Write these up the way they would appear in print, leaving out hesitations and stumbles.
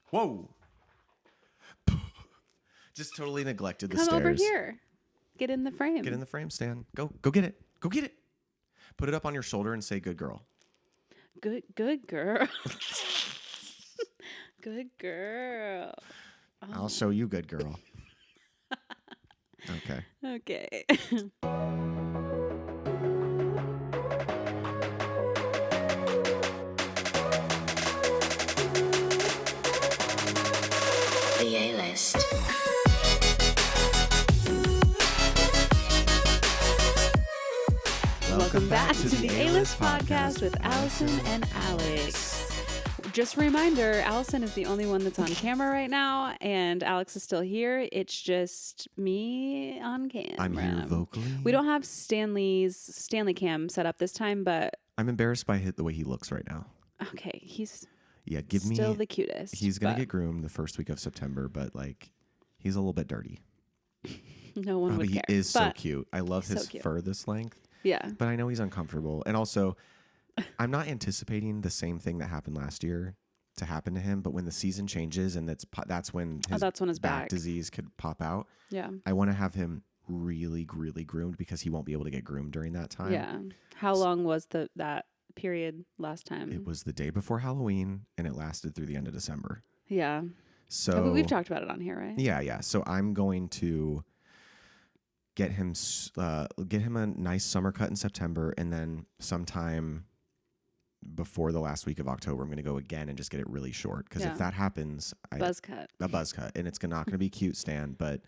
Whoa. Just totally neglected the Come stairs. over here. Get in the frame. Get in the frame, Stan. Go get it. Go get it. Put it up on your shoulder and say, good girl. Good girl. Good girl. Oh. I'll show you, good girl. Okay. Okay. The A-List. Welcome back to the A-List podcast with Allison and Alex. Just a reminder, Allison is the only one that's on camera right now, and Alex is still here. It's just me on camera. I'm here vocally. We don't have Stanley cam set up this time, but I'm embarrassed by the way he looks right now. okay, he's still the cutest. He's going to get groomed the first week of September, but like he's a little bit dirty. No one would he care. is so cute. I love his so fur this length. Yeah. But I know he's uncomfortable. And also, I'm not anticipating the same thing that happened last year to happen to him. But when the season changes and that's when his back disease could pop out. Yeah. I want to have him really, really groomed because he won't be able to get groomed during that time. Yeah. How long was that period last time? It was the day before Halloween, and it lasted through the end of December. Yeah. So but we've talked about it on here, right? Yeah. So I'm going to get him a nice summer cut in September, and then sometime before the last week of October, I'm going to go again and just get it really short. Because if that happens, a buzz cut, and it's not going to be cute, Stan. But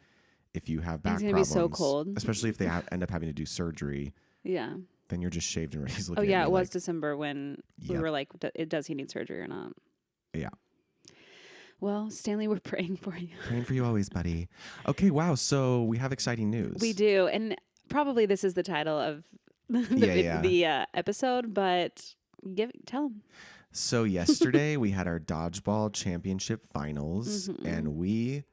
if you have back problems, it's going to be so cold, especially if they end up having to do surgery, yeah, then you're just shaved and ready. Oh yeah, it was December when we were like, does he need surgery or not? Yeah. Well, Stanley, we're praying for you. Praying for you always, buddy. Okay, wow. So we have exciting news. We do. And probably this is the title of the episode, but tell them. So yesterday we had our Dodgeball Championship finals, and we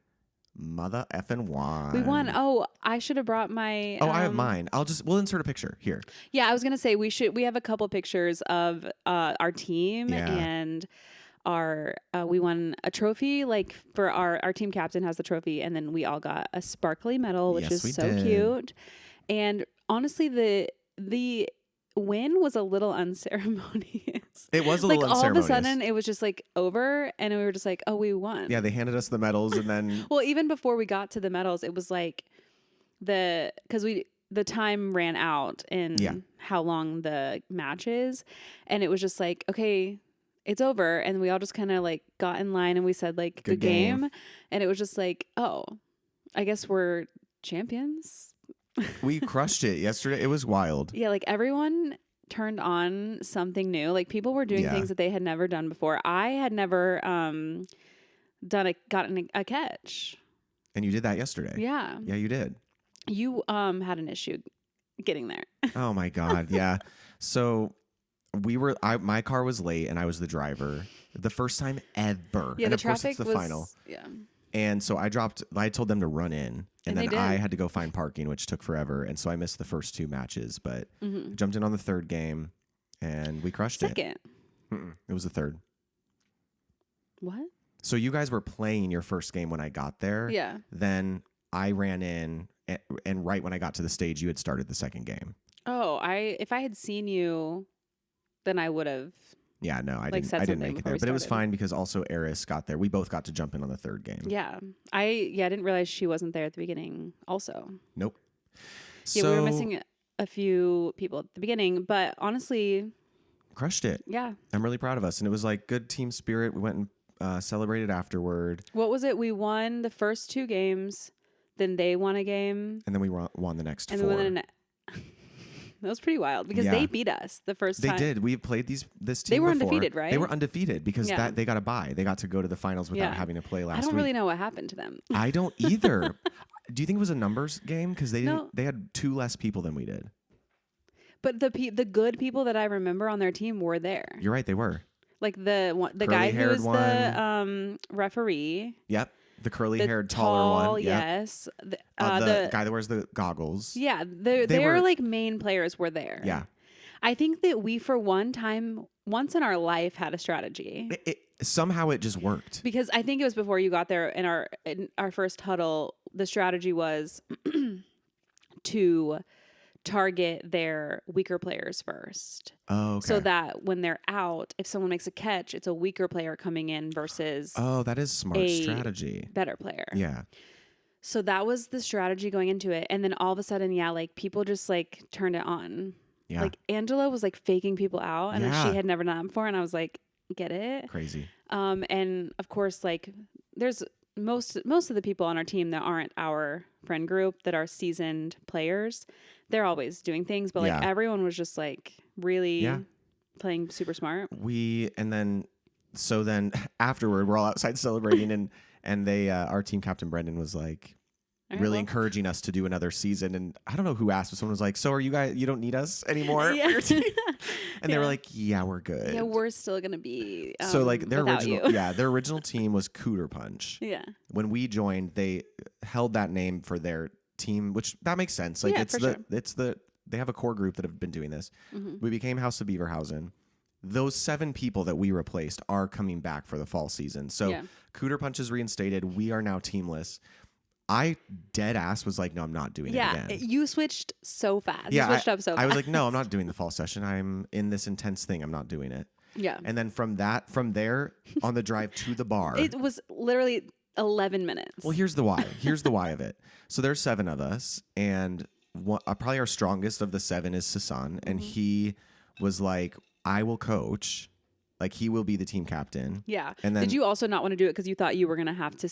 mother effing won. We won. Oh, I should have brought my... I have mine. We'll insert a picture here. Yeah, I was going to say we have a couple pictures of our team and... we won a trophy, like for our team captain has the trophy, and then we all got a sparkly medal, which is so cute. And honestly, the win was a little unceremonious. It was a little unceremonious. All of a sudden, it was just like over, and we were just like, oh, we won. Yeah, they handed us the medals, and then well, even before we got to the medals, it was like the time ran out in how long the match is, and it was just like, okay, it's over. And we all just kind of like got in line and we said like, good game. And it was just like, oh, I guess we're champions. We crushed it yesterday. It was wild. Yeah. Like everyone turned on something new. Like people were doing things that they had never done before. I had never gotten a catch. And you did that yesterday. Yeah. Yeah, you did. You had an issue getting there. Oh my God. Yeah. So my car was late and I was the driver the first time ever. Yeah, and the of course it's traffic the final. Yeah. And so I told them to run in and then I had to go find parking, which took forever. And so I missed the first two matches, but jumped in on the third game and we crushed it. Second. It was the third. What? So you guys were playing your first game when I got there. Yeah. Then I ran in and right when I got to the stage, you had started the second game. Oh, if I had seen you, then I would have. Yeah, no, I didn't make it there, but it was fine because also Eris got there. We both got to jump in on the third game. Yeah, I didn't realize she wasn't there at the beginning. Also, nope. Yeah, we were missing a few people at the beginning, but honestly, crushed it. Yeah, I'm really proud of us, and it was like good team spirit. We went and celebrated afterward. What was it? We won the first two games, then they won a game, and then we won the next and four. That was pretty wild because they beat us the first time. They did. We've played this team They were before. undefeated, right? They were undefeated because they got a bye. They got to go to the finals without having to play last week. I don't really know what happened to them. I don't either. Do you think it was a numbers game? Because they had two less people than we did. But the good people that I remember on their team were there. You're right. They were. Like the guy who was the referee. Yep. The curly-haired, taller one. Yep. Yes. The guy that wears the goggles. Yeah. Their like main players were there. Yeah. I think that we, for once in our life, had a strategy. somehow it just worked. Because I think it was before you got there in our first huddle, the strategy was to target their weaker players first. Oh, okay. So that when they're out, if someone makes a catch, it's a weaker player coming in versus that is smart strategy. Better player. Yeah. So that was the strategy going into it. And then all of a sudden, like people just like turned it on. Yeah. Like Angela was like faking people out and she had never done that before. And I was like, get it? Crazy. And of course, like there's most of the people on our team that aren't our friend group that are seasoned players. They're always doing things, but like everyone was just like really playing super smart. So then afterward, we're all outside celebrating and they, our team captain Brendan was like, really encouraging us to do another season. And I don't know who asked, but someone was like, so are you guys, you don't need us anymore for your team? And they were like, yeah, we're good. Yeah, we're still going to be so like their original, you. their original team was Cooter Punch. Yeah. When we joined, they held that name for their team, which that makes sense. Like they have a core group that have been doing this. Mm-hmm. We became House of Beaverhausen. Those 7 people that we replaced are coming back for the fall season. So Cooter Punch is reinstated. We are now teamless. I dead ass was like, no, I'm not doing it again. You switched so fast. Yeah, you switched up so fast. I was like, no, I'm not doing the fall session. I'm in this intense thing. I'm not doing it. Yeah. And then from there on the drive to the bar. It was literally 11 minutes. Well, here's the why. Here's the why of it. So there's 7 of us, and probably our strongest of the 7 is Sasan, and he was like, I will coach. Like, he will be the team captain. Yeah. And then, did you also not want to do it because you thought you were going to have to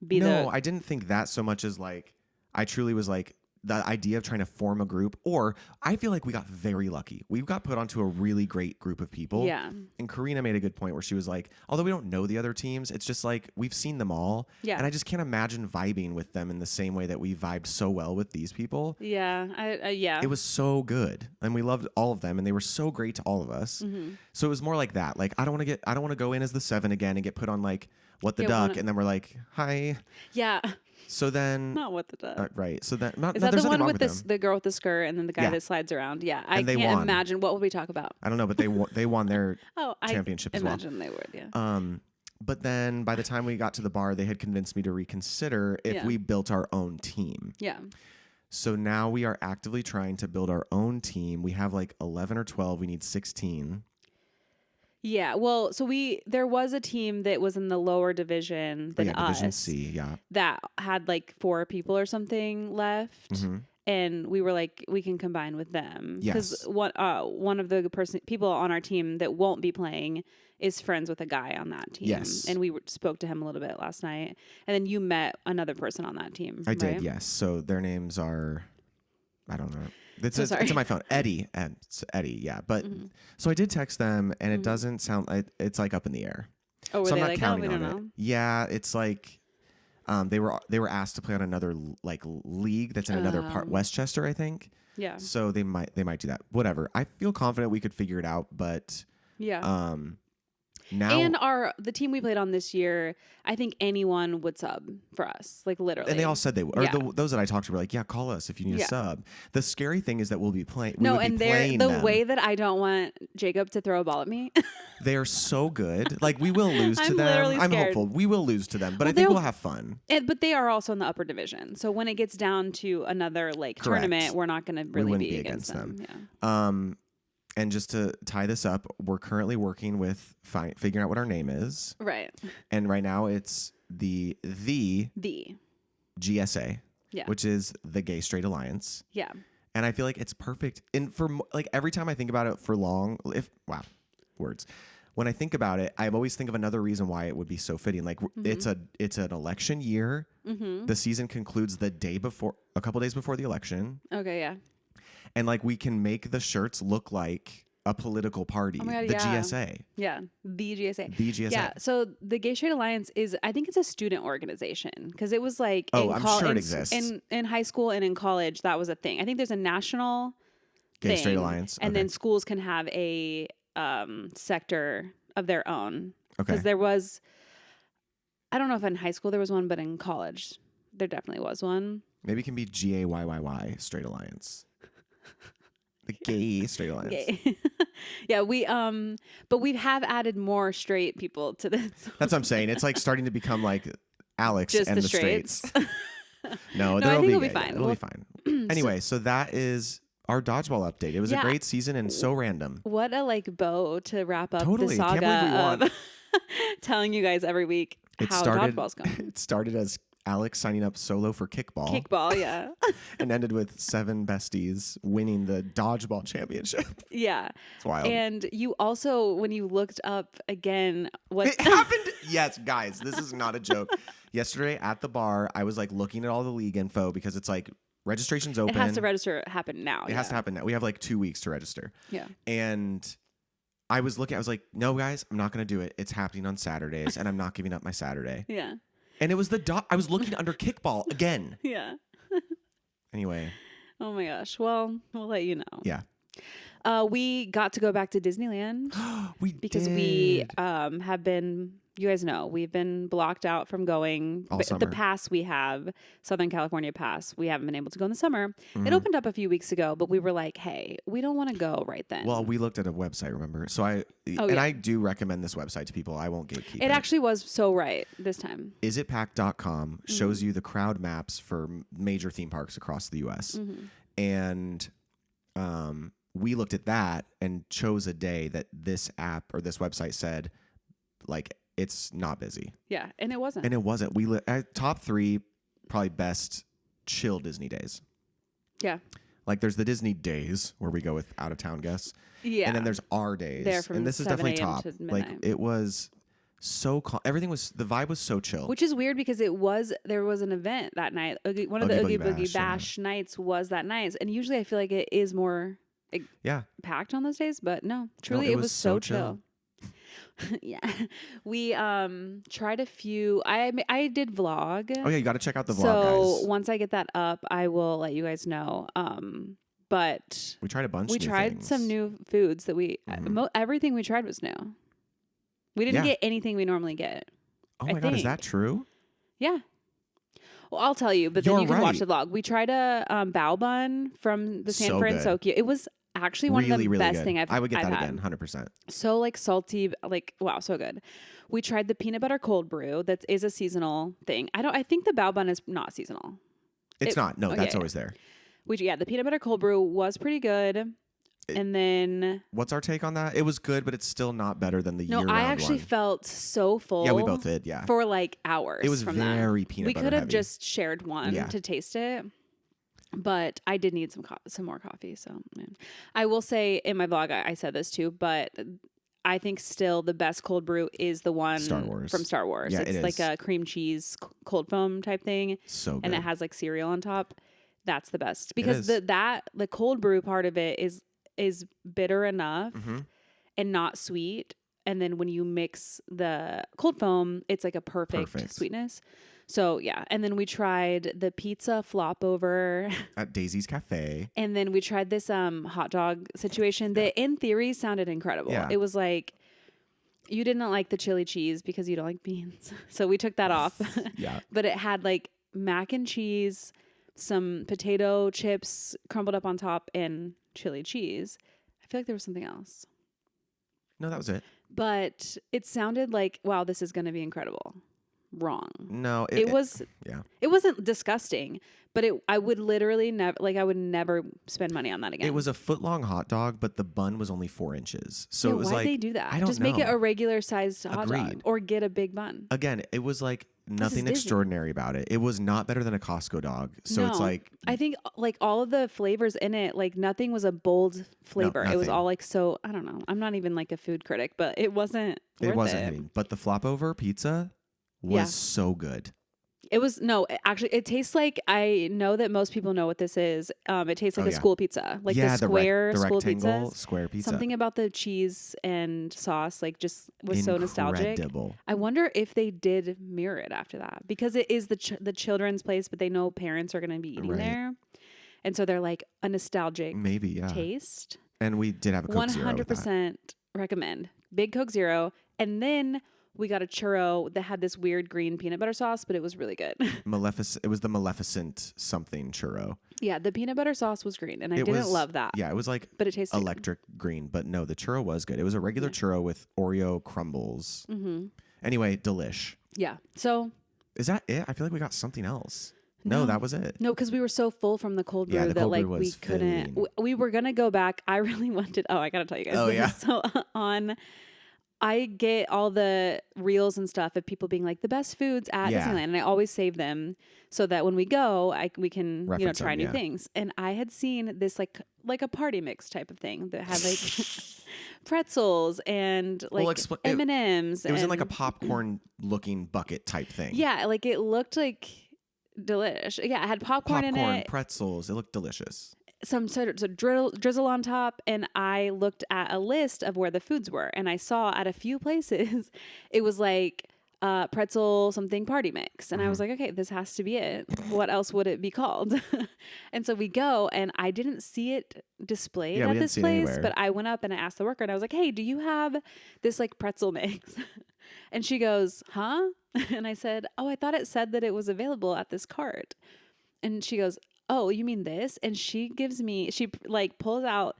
I didn't think that so much as like, I truly was like, the idea of trying to form a group, or I feel like we got very lucky. We got put onto a really great group of people. Yeah. And Karina made a good point where she was like, although we don't know the other teams, it's just like we've seen them all. Yeah. And I just can't imagine vibing with them in the same way that we vibed so well with these people. Yeah. It was so good. And we loved all of them, and they were so great to all of us. Mm-hmm. So it was more like that. Like, I don't want to go in as the 7 again and get put on like What the Duck. And then we're like, hi. Yeah. So then, not What the Duck, right? So that is that the one with the girl with the skirt and then the guy that slides around? Yeah, I can't imagine what would we talk about. I don't know, but they won their championship as well. Imagine they would, yeah. But then by the time we got to the bar, they had convinced me to reconsider if we built our own team. Yeah. So now we are actively trying to build our own team. We have like 11 or 12. We need 16. Yeah, well, so there was a team that was in the lower division than us. Division C, that had like 4 people or something left, and we were like, we can combine with them because one of the people on our team that won't be playing is friends with a guy on that team. Yes, and we spoke to him a little bit last night, and then you met another person on that team. I did, yes. So their names are, I don't know. It's on my phone. Eddie. And Eddie, yeah. But so I did text them, and it doesn't sound like it's like up in the air. Oh, were so they I'm not like, counting we on don't it. know? Yeah, it's like they were asked to play on another like league that's in another part, Westchester, I think. Yeah. So they might do that. Whatever. I feel confident we could figure it out, but now, and the team we played on this year, I think anyone would sub for us, like literally. And they all said they would. Or those that I talked to were like, yeah, call us if you need a sub. The scary thing is that we'll be playing. No, and the way that I don't want Jacob to throw a ball at me. They are so good. Like, we will lose to them. I'm hopeful. We will lose to them, but I think we'll have fun. But they are also in the upper division. So when it gets down to another tournament, we're not going to really be against them. Yeah. And just to tie this up, we're currently working with figuring out what our name is. Right. And right now it's the GSA, which is the Gay Straight Alliance. Yeah. And I feel like it's perfect. And for like every time I think about it for long, when I think about it, I always think of another reason why it would be so fitting. Like it's an election year. Mm-hmm. The season concludes a couple days before the election. Okay. Yeah. And like we can make the shirts look like a political party. Oh my God, GSA. Yeah, the GSA. The GSA. Yeah. So the Gay Straight Alliance I think it's a student organization because it was like I'm sure it exists in high school and in college. That was a thing. I think there's a national Gay Straight Alliance, and then schools can have a sector of their own. Okay. Because there was, I don't know if in high school there was one, but in college there definitely was one. Maybe it can be GAYYY Straight Alliance. The gay straight alliance. Gay. Yeah, but we have added more straight people to this. That's what I'm saying. It's like starting to become like Alex Just and the the straights. No, No, I they'll think be it'll be gay. fine. It'll be fine. Anyway, so that is our dodgeball update. It was a Yeah. great season and so random. What a bow to wrap up Totally. the Can't believe we saga won. of telling you guys every week how dodgeball's going. It started as Alex signing up solo for kickball. Kickball, yeah. And ended with 7 besties winning the Dodgeball Championship. Yeah. It's wild. And you also, when you looked up again, what It happened. Yes, guys, this is not a joke. Yesterday at the bar, I was like looking at all the league info because it's like registration's open. it has to register happen now. It has to happen now. We have like 2 weeks to register. Yeah. And I was like, no, guys, I'm not going to do it. It's happening on Saturdays, and I'm not giving up my Saturday. Yeah. And it was I was looking under kickball again. Yeah. Anyway. Oh my gosh. Well, we'll let you know. Yeah. We got to go back to Disneyland because we have been, you guys know, we've been blocked out from going. All The summer. pass we have, Southern California pass, we haven't been able to go in the summer. Mm-hmm. It opened up a few weeks ago, but we were like, hey, we don't want to go right then. Well, we looked at a website, remember? So I do recommend this website to people. I won't gatekeep it. It actually was so right this time. isitpacked.com shows you the crowd maps for major theme parks across the U.S. Mm-hmm. And we looked at that and chose a day that this app or this website said, like, it's not busy. Yeah, and it wasn't. And it wasn't. Top 3 probably best chill Disney days. Yeah. Like there's the Disney days where we go with out of town guests. Yeah. And then there's our days. There from and this is 7 definitely a.m. top. to Like midnight. it was so calm. The vibe was so chill. Which is weird because there was an event that night. One of the Oogie Boogie Bash nights was that night. And usually I feel like it is more packed on those days, but no, truly it was so chill. Yeah. We tried a few. I did vlog. Oh yeah, you got to check out the vlog, So guys. once I get that up, I will let you guys know. But We tried a bunch. we of new tried things. some new foods that everything we tried was new. We didn't get anything we normally get. Oh my god, is that true? Yeah. Well, I'll tell you, but then You're you can watch right. the vlog. We tried a bao bun from the San So Francisco. It was actually one of the really best good. thing I would get I've that had. again, 100%. So salty, wow, so good. We tried the peanut butter cold brew. That is a seasonal thing. I think the bao bun is not seasonal. It's not. No, that's always there. The peanut butter cold brew was pretty good. And then what's our take on that? It was good, but it's still not better than the year-round I actually one. felt so full. Yeah, we both did. Yeah, for hours. it was from very that. peanut We butter could have heavy. just shared one to taste it, but I did need some more coffee. So I will say in my vlog I said this too, but I think still the best cold brew is the one from Star Wars. Yeah, it's like a cream cheese cold foam type thing, so good. and it has cereal on top. That's the best because the cold brew part of it is bitter enough and not sweet. And then when you mix the cold foam, it's like a perfect sweetness. So yeah. And then we tried the pizza flop over at Daisy's Cafe. And then we tried this hot dog situation that in theory sounded incredible. Yeah. It was like, you didn't like the chili cheese because you don't like beans. So we took that off. Yeah. But it had mac and cheese, some potato chips crumbled up on top, and chili cheese. I feel like there was something else. No, that was it. But it sounded like, wow, this is going to be incredible. Wrong. No, it was. Yeah. It wasn't disgusting, but I would literally never, I would never spend money on that again. It was a foot-long hot dog, but the bun was only 4 inches. So it was why'd they do that? I don't Just know. make it a regular sized hot dog Agreed. or get a big bun. Again, it was nothing extraordinary about it. It was not better than a Costco dog. So it's I think all of the flavors in it, nothing was a bold flavor. It was all so, I don't know. I'm not even a food critic, but it wasn't worth it wasn't hitting. But the flop over pizza was so good. It was actually it tastes like, I know that most people know what this is. It tastes like a school pizza, the square the school rectangle pizza. Square pizza. Something about the cheese and sauce just was so nostalgic. Incredible. I wonder if they did mirror it after that, because it is the children's place, but they know parents are going to be eating there, and so they're a nostalgic taste. And we did have a Coke Zero with that. 100% recommend Big Coke Zero, and then We got a churro that had this weird green peanut butter sauce, but it was really good. It was the Maleficent something churro. Yeah, the peanut butter sauce was green, and I didn't love that. Yeah, it was like but it tasted electric green. But no, the churro was good. It was a regular churro with Oreo crumbles. Anyway, delish. Yeah. So is that it? I feel like we got something else. No, that was it. No, because we were so full from the cold brew that like we couldn't. We were gonna go back. I really wanted. Oh, I gotta tell you guys. Oh yeah. So I get all the reels and stuff of people being like the best foods at Disneyland, and I always save them so that when we go, we can reference try them, new things. And I had seen this like a party mix type of thing that had like pretzels and like M&Ms. It was in like a popcorn looking bucket type thing. Yeah, like it looked like delish. Yeah, it had popcorn in it. Pretzels. It looked delicious. Some sort of drizzle on top, and I looked at a list of where the foods were, and I saw at a few places it was like pretzel something party mix, and I was like, okay, this has to be it. What else would it be called? And so we go, and I didn't see it displayed at this place, but I went up and I asked the worker, and I was like, hey, do you have this like pretzel mix? And she goes, huh? And I said, oh, I thought it said that it was available at this cart. And she goes, oh, you mean this? And she like pulls out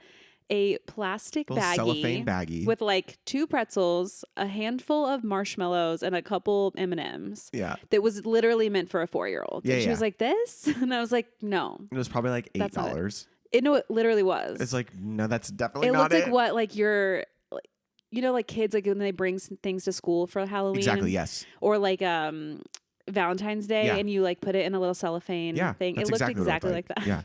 a plastic cellophane baggie with like 2 pretzels, a handful of marshmallows, and a couple M&Ms. Yeah. That was literally meant for a 4-year-old. Yeah, and she was like, this? And I was like, no. It was probably like $8. It literally was. It's like, no, that's definitely not it. It looked like what, like your... like kids, like when they bring things to school for Halloween. Exactly, yes. Or like Valentine's Day, and you like put it in a little cellophane thing. It looked exactly like that. Yeah.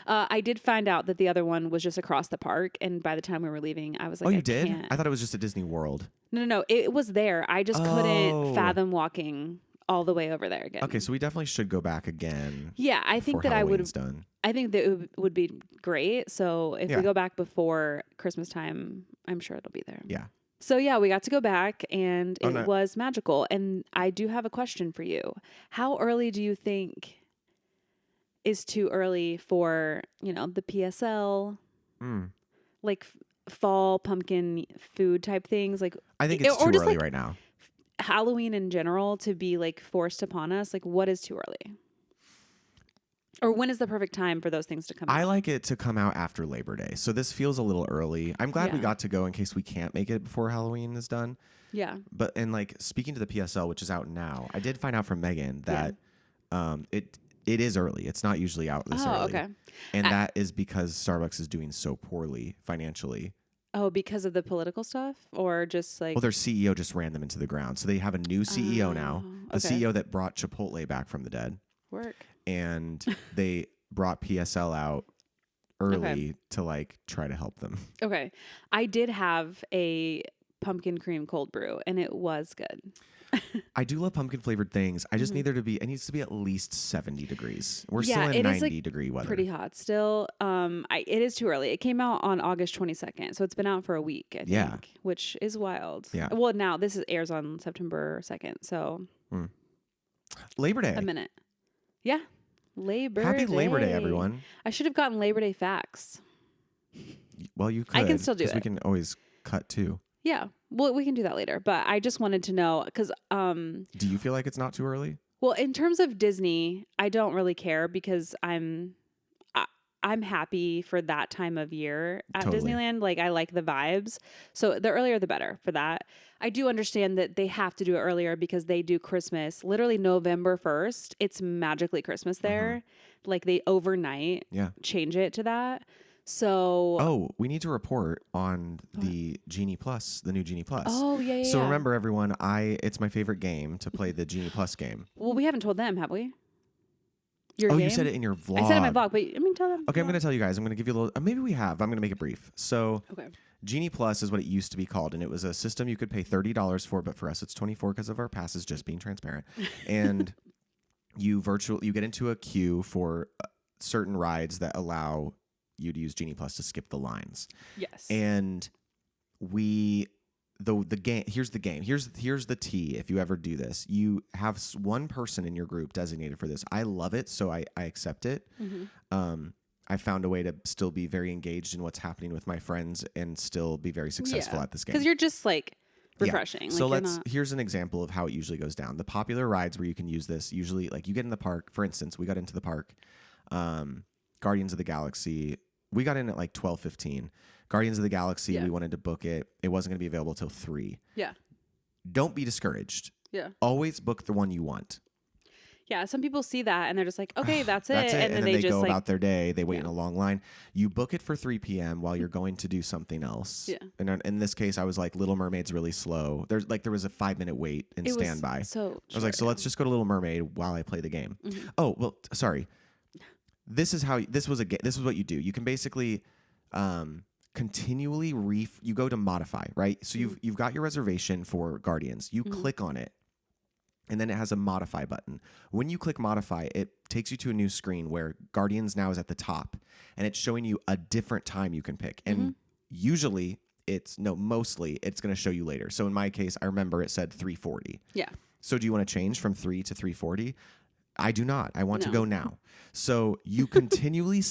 I did find out that the other one was just across the park, and by the time we were leaving, I was like, oh, you did? Can't. I thought it was just at Disney World. No, it was there. I just couldn't fathom walking all the way over there again. Okay, so we definitely should go back again. Yeah, I think that Halloween's done. I think that it would be great. So if we go back before Christmas time, I'm sure it'll be there. Yeah. So yeah, we got to go back, and it was magical. And I do have a question for you. How early do you think is too early for, the PSL, like fall pumpkin food type things? Like, I think it's too early right now. Halloween in general to be like forced upon us. Like, what is too early? Or when is the perfect time for those things to come out? I like it to come out after Labor Day. So this feels a little early. I'm glad we got to go in case we can't make it before Halloween is done. Yeah. But, and like speaking to the PSL, which is out now, I did find out from Megan that it is early. It's not usually out this early. Okay. And that is because Starbucks is doing so poorly financially. Oh, because of the political stuff, or just like... Well, their CEO just ran them into the ground. So they have a new CEO now. The CEO that brought Chipotle back from the dead. Work. And they brought PSL out early to like try to help them. Okay. I did have a pumpkin cream cold brew, and it was good. I do love pumpkin flavored things. I just need there to be, it needs to be at least 70 degrees. We're still in 90-degree weather. Pretty hot still. It is too early. It came out on August 22nd, so it's been out for a week, I think, which is wild. Yeah. Well, now this airs on September 2nd, so Labor Day. A minute. Yeah. Happy Labor Day, everyone. I should have gotten Labor Day facts. Well, you could. I can still do it. We can always cut too. Yeah. Well, we can do that later. But I just wanted to know because... do you feel like it's not too early? Well, in terms of Disney, I don't really care because I'm happy for that time of year at Disneyland. Like, I like the vibes. So the earlier, the better for that. I do understand that they have to do it earlier because they do Christmas literally November 1st. It's magically Christmas there. Like, they overnight change it to that. So... we need to report on the Genie Plus, the new Genie Plus. Oh, yeah. So remember, everyone, it's my favorite game to play the Genie Plus game. Well, we haven't told them, have we? Your game? You said it in your vlog. I said it in my vlog, but tell them. Okay, I'm going to tell you guys. I'm going to give you a little... maybe we have. I'm going to make it brief. So Genie Plus is what it used to be called, and it was a system you could pay $30 for, but for us it's $24 because of our passes just being transparent. And you get into a queue for certain rides that allow you to use Genie Plus to skip the lines. Yes. And the game, here's the game. Here's the tea. If you ever do this, you have one person in your group designated for this. I love it, so I accept it. I found a way to still be very engaged in what's happening with my friends and still be very successful at this game. Because you're just like refreshing. So Like, here's an example of how it usually goes down. The popular rides where you can use this, usually like you get in the park, for instance, we got into the park, Guardians of the Galaxy, we got in at like 12:15. Guardians of the Galaxy, we wanted to book it. It wasn't going to be available till 3. Yeah. Don't be discouraged. Yeah. Always book the one you want. Yeah, some people see that and they're just like, okay, that's it. And then they just go like, about their day. They wait in a long line. You book it for 3 p.m. while you're going to do something else. Yeah. And in this case, I was like, Little Mermaid's really slow. There was a 5-minute wait in standby. So I was like, so let's just go to Little Mermaid while I play the game. Mm-hmm. Oh, well, sorry. This is what you do. You can basically continually you go to modify, right? So you've got your reservation for Guardians. You click on it. And then it has a modify button. When you click modify, it takes you to a new screen where Guardians now is at the top. And it's showing you a different time you can pick. And mostly it's going to show you later. So in my case, I remember it said 3:40. Yeah. So do you want to change from 3 to 3:40? I do not. I want to go now. So you continually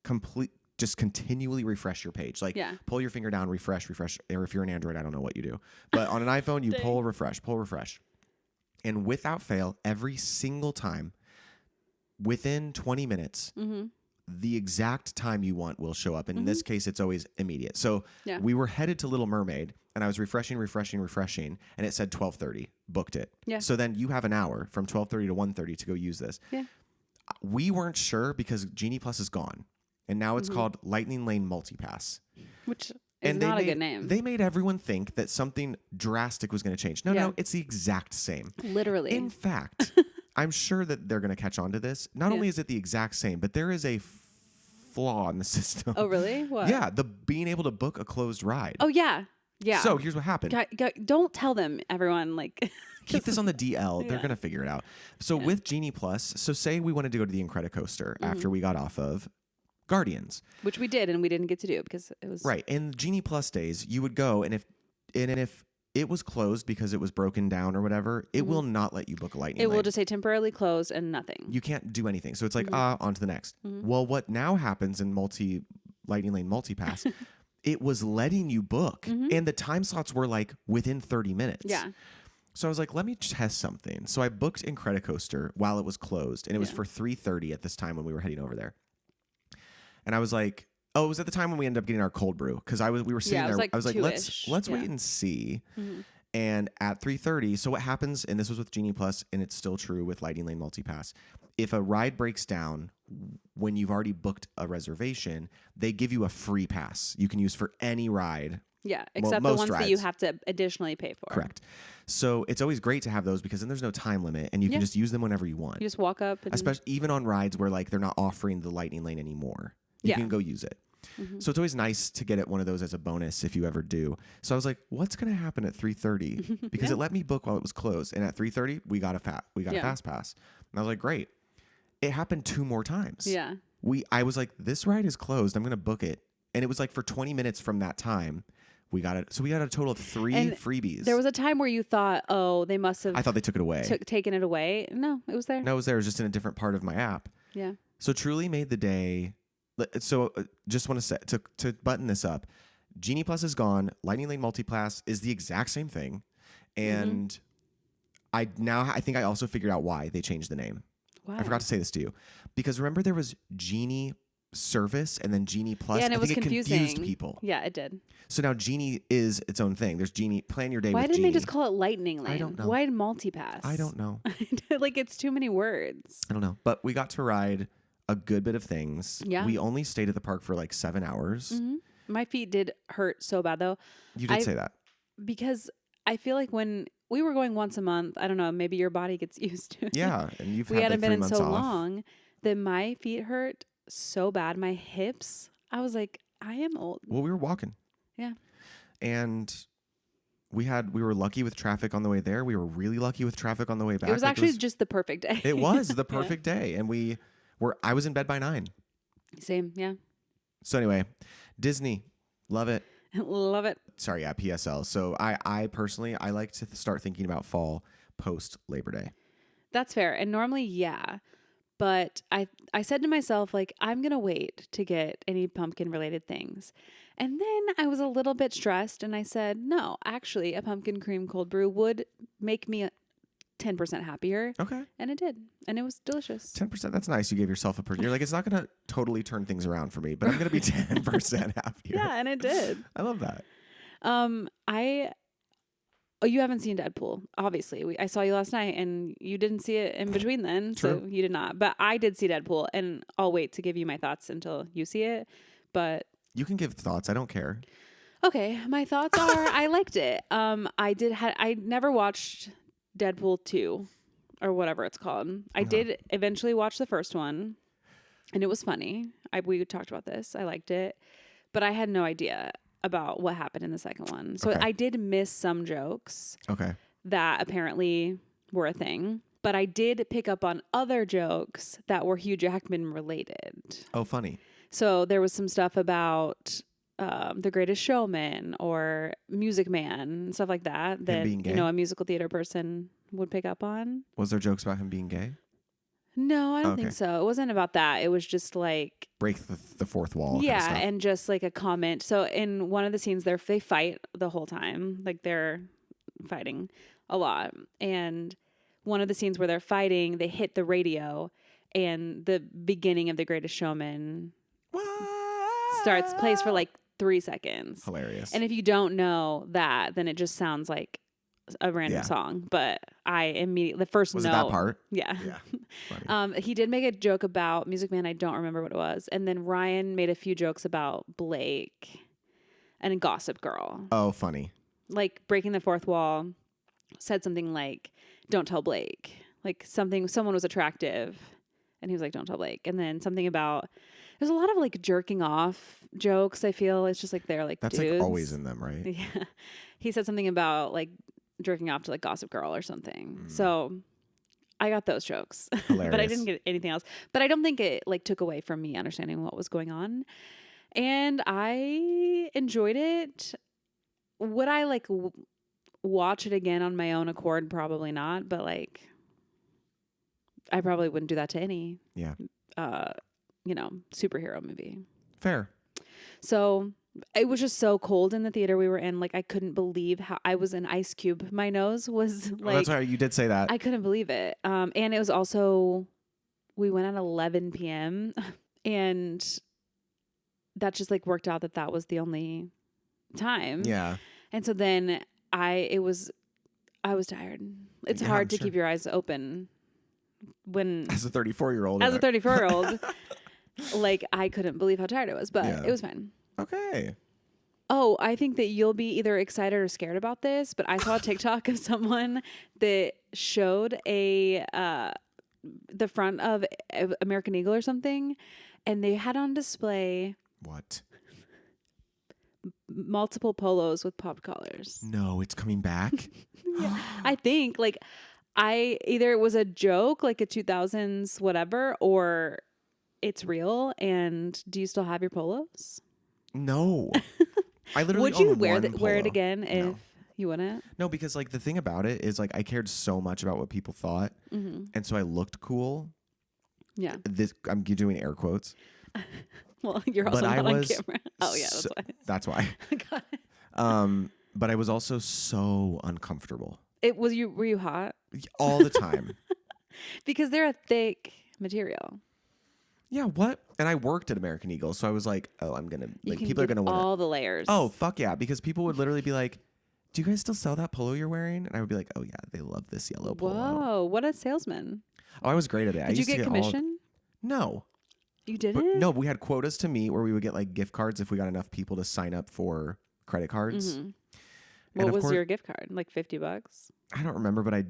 continually refresh your page. Like pull your finger down, refresh. Or if you're an Android, I don't know what you do. But on an iPhone, you pull refresh. And without fail, every single time, within 20 minutes, the exact time you want will show up. And in this case, it's always immediate. So we were headed to Little Mermaid, and I was refreshing, and it said 12:30. Booked it. Yeah. So then you have an hour from 12:30 to 1:30 to go use this. Yeah. We weren't sure because Genie Plus is gone, and now it's called Lightning Lane MultiPass. Which... It's not a good name. They made everyone think that something drastic was going to change. No, it's the exact same. Literally. In fact, I'm sure that they're going to catch on to this. Not only is it the exact same, but there is a flaw in the system. Oh, really? What? Yeah, the being able to book a closed ride. Oh, yeah. Yeah. So here's what happened. Don't tell them, everyone. Like, keep this on the DL. They're going to figure it out. So with Genie Plus, so say we wanted to go to the Incredicoaster after we got off of Guardians, which we did, and we didn't get to do because it was right. In Genie Plus days, you would go, and if it was closed because it was broken down or whatever, it will not let you book a Lightning Lane. It will just say temporarily closed and nothing. You can't do anything. So it's like on to the next. Well, what now happens in Lightning Lane MultiPass? It was letting you book, and the time slots were like within 30 minutes. Yeah. So I was like, let me test something. So I booked Incredicoaster while it was closed, and it was for 3:30 at this time when we were heading over there. And I was like, it was at the time when we ended up getting our cold brew because we were sitting there. I was like, let's wait and see. And at 3:30, so what happens? And this was with Genie Plus, and it's still true with Lightning Lane MultiPass. If a ride breaks down when you've already booked a reservation, they give you a free pass you can use for any ride. Yeah, except the ones that you have to additionally pay for. Correct. So it's always great to have those because then there's no time limit and you can just use them whenever you want. You just walk up. Especially even on rides where like they're not offering the Lightning Lane anymore. You can go use it. So it's always nice to get one of those as a bonus if you ever do. So I was like, what's going to happen at 3:30? Because it let me book while it was closed. And at 3:30, we got a fast pass. And I was like, great. It happened 2 more times. Yeah. I was like, this ride is closed. I'm going to book it. And it was like for 20 minutes from that time, we got it. So we got a total of 3 freebies. There was a time where you thought, they must have. I thought they took it away. Taken it away. No, it was there. No, it was there. It was just in a different part of my app. Yeah. So truly made the day. So just want to say to button this up, Genie Plus is gone. Lightning Lane MultiPass is the exact same thing, and I think I also figured out why they changed the name. Why? I forgot to say this to you because remember there was Genie Service and then Genie Plus. Yeah, and it was confusing. It confused people. Yeah, it did. So now Genie is its own thing. There's Genie. Plan your day. Why with didn't Genie. they just call it Lightning Lane? I don't know. Why MultiPass? I don't know. Like it's too many words. I don't know. But we got to ride a good bit of things. Yeah. We only stayed at the park for like 7 hours. My feet did hurt so bad though. You did say that. Because I feel like when we were going once a month, I don't know, maybe your body gets used to it. Yeah. And we hadn't been in so off. long that my feet hurt so bad. My hips, I was like, I am old. Well, we were walking. Yeah. And we were lucky with traffic on the way there. We were really lucky with traffic on the way back. It was actually just the perfect day. It was the perfect day. And I was in bed by 9. Same, yeah. So anyway, Disney, love it. Love it. Sorry, yeah, PSL. So I personally, I like to start thinking about fall post Labor Day. That's fair. And normally, yeah. But I said to myself, like, I'm going to wait to get any pumpkin related things. And then I was a little bit stressed and I said, no, actually, a pumpkin cream cold brew would make me 10% happier. Okay. And it did. And it was delicious. 10%. That's nice. You gave yourself a You're like, it's not going to totally turn things around for me, but I'm going to be 10% happier. Yeah, and it did. I love that. You haven't seen Deadpool, obviously. I saw you last night, and you didn't see it in between then, True. so you did not. But I did see Deadpool, and I'll wait to give you my thoughts until you see it. But you can give thoughts. I don't care. Okay, my thoughts are I liked it. I never watched Deadpool 2 or whatever it's called. I did eventually watch the first one, and it was funny. We talked about this. I liked it, but I had no idea about what happened in the second one. So I did miss some jokes that apparently were a thing, but I did pick up on other jokes that were Hugh Jackman related. Oh, funny. So there was some stuff about The Greatest Showman or Music Man and stuff like that a musical theater person would pick up on. Was there jokes about him being gay? No, I don't think so. It wasn't about that. It was just like break the fourth wall. Yeah, kind of stuff. and just like a comment. So in one of the scenes, they fight the whole time. Like they're fighting a lot. And one of the scenes where they're fighting, they hit the radio, and the beginning of The Greatest Showman plays for like 3 seconds. Hilarious. And if you don't know that, then it just sounds like a random song. But I immediately, the first was note. it that part? Yeah. Funny. He did make a joke about Music Man. I don't remember what it was. And then Ryan made a few jokes about Blake and Gossip Girl. Oh, funny. Like breaking the fourth wall, said something like, don't tell Blake. Like someone was attractive. And he was like, don't tell Blake. And then something about, there's a lot of like jerking off jokes, I feel. It's just like they're like that's dudes. like always in them, right? Yeah. He said something about like jerking off to like Gossip Girl or something. So I got those jokes. But I didn't get anything else. But I don't think it like took away from me understanding what was going on. And I enjoyed it. Would I like watch it again on my own accord? Probably not. But like, I probably wouldn't do that to any, superhero movie. Fair. So it was just so cold in the theater we were in. Like, I couldn't believe how I was an ice cube. My nose was like... that's right. You did say that. I couldn't believe it. And it was also... We went at 11 p.m. And that just like worked out that was the only time. Yeah. And so then I was tired. It's hard to keep your eyes open when... As a 34-year-old. As a 34-year-old. Like, I couldn't believe how tired it was, but it was fine. Okay. Oh, I think that you'll be either excited or scared about this, but I saw a TikTok of someone that showed the front of American Eagle or something, and they had on display what? Multiple polos with popped collars. No, it's coming back. Yeah. I think like either it was a joke, like a 2000s whatever, or it's real. And do you still have your polos? No. I literally would you own wear one wear it polo. again if No. you wouldn't? No, because like the thing about it is like I cared so much about what people thought, and so I looked cool. Yeah. I'm doing air quotes. Well, you're also not on camera. Oh yeah, that's why. That's why. Got it. But I was also so uncomfortable. Were you hot? All the time. Because they're a thick material. Yeah, what? And I worked at American Eagle, so I was like, oh, I'm going to, like, people are going to want all the layers. Oh, fuck yeah. Because people would literally be like, do you guys still sell that polo you're wearing? And I would be like, oh yeah, they love this yellow polo. Whoa, what a salesman. Oh, I was great at it. Did you get commission? No. You didn't? No, we had quotas to meet where we would get like gift cards if we got enough people to sign up for credit cards. Mm-hmm. What was your gift card? Like $50? I don't remember, but I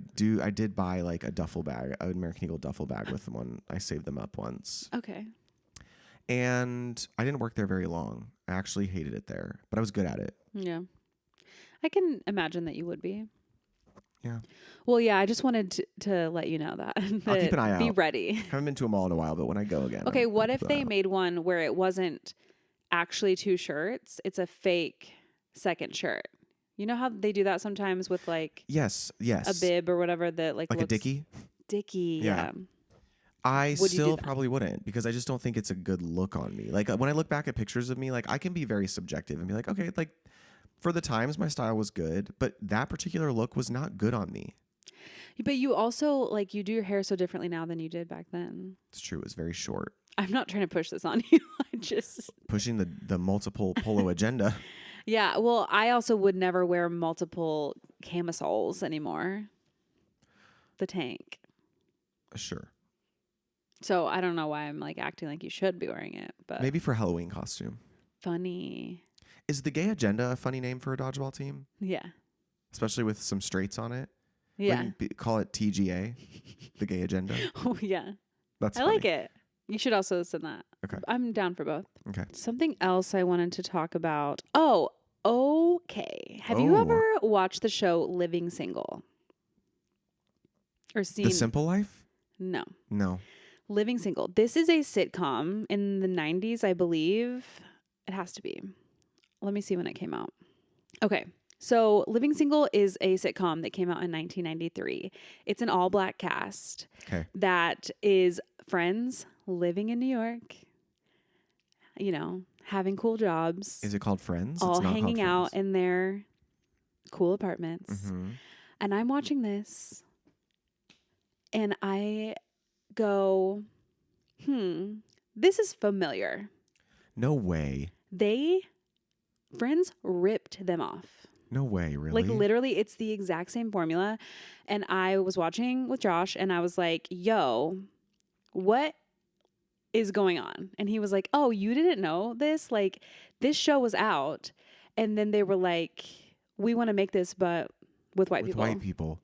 did buy like a duffel bag, an American Eagle duffel bag with one. I saved them up once. Okay. And I didn't work there very long. I actually hated it there, but I was good at it. Yeah. I can imagine that you would be. Yeah. Well, yeah, I just wanted to let you know that. I'll keep an eye out. Be ready. Haven't been to a mall in a while, but when I go again. Okay, what if they made one where it wasn't actually 2 shirts? It's a fake second shirt. You know how they do that sometimes with like yes a bib or whatever that like a dickie? Dickie, yeah. I would you do still that? probably wouldn't, because I just don't think it's a good look on me. Like when I look back at pictures of me, like I can be very subjective and be like, okay, like for the times my style was good, but that particular look was not good on me. But you also like you do your hair so differently now than you did back then. It's true. It was very short. I'm not trying to push this on you. I just Pushing the multiple polo agenda. yeah. Well, I also would never wear multiple camisoles anymore. The tank. Sure. So I don't know why I'm like acting like you should be wearing it, but Maybe for Halloween costume. funny. Is the Gay Agenda a funny name for a dodgeball team? Yeah. Especially with some straights on it? Yeah. Call it TGA, the Gay Agenda. Oh yeah. That's I funny. like it. You should also send that. Okay. I'm down for both. Okay. Something else I wanted to talk about. Oh, okay. Have you Oh. ever watched the show Living Single? Or seen The Simple Life? No. No. Living Single. This is a sitcom in the 90s, I believe. It has to be. Let me see when it came out. Okay. So Living Single is a sitcom that came out in 1993. It's an all-black cast that is friends living in New York, you know, having cool jobs. Is it called Friends? All it's not hanging called out Friends. in their cool apartments. Mm-hmm. And I'm watching this and I go, this is familiar. No way. Friends ripped them off. No way, really? Like literally, it's the exact same formula. And I was watching with Josh and I was like, yo, what is going on? And he was like, oh, you didn't know this? Like this show was out. And then they were like, we want to make this, but with white people. White people.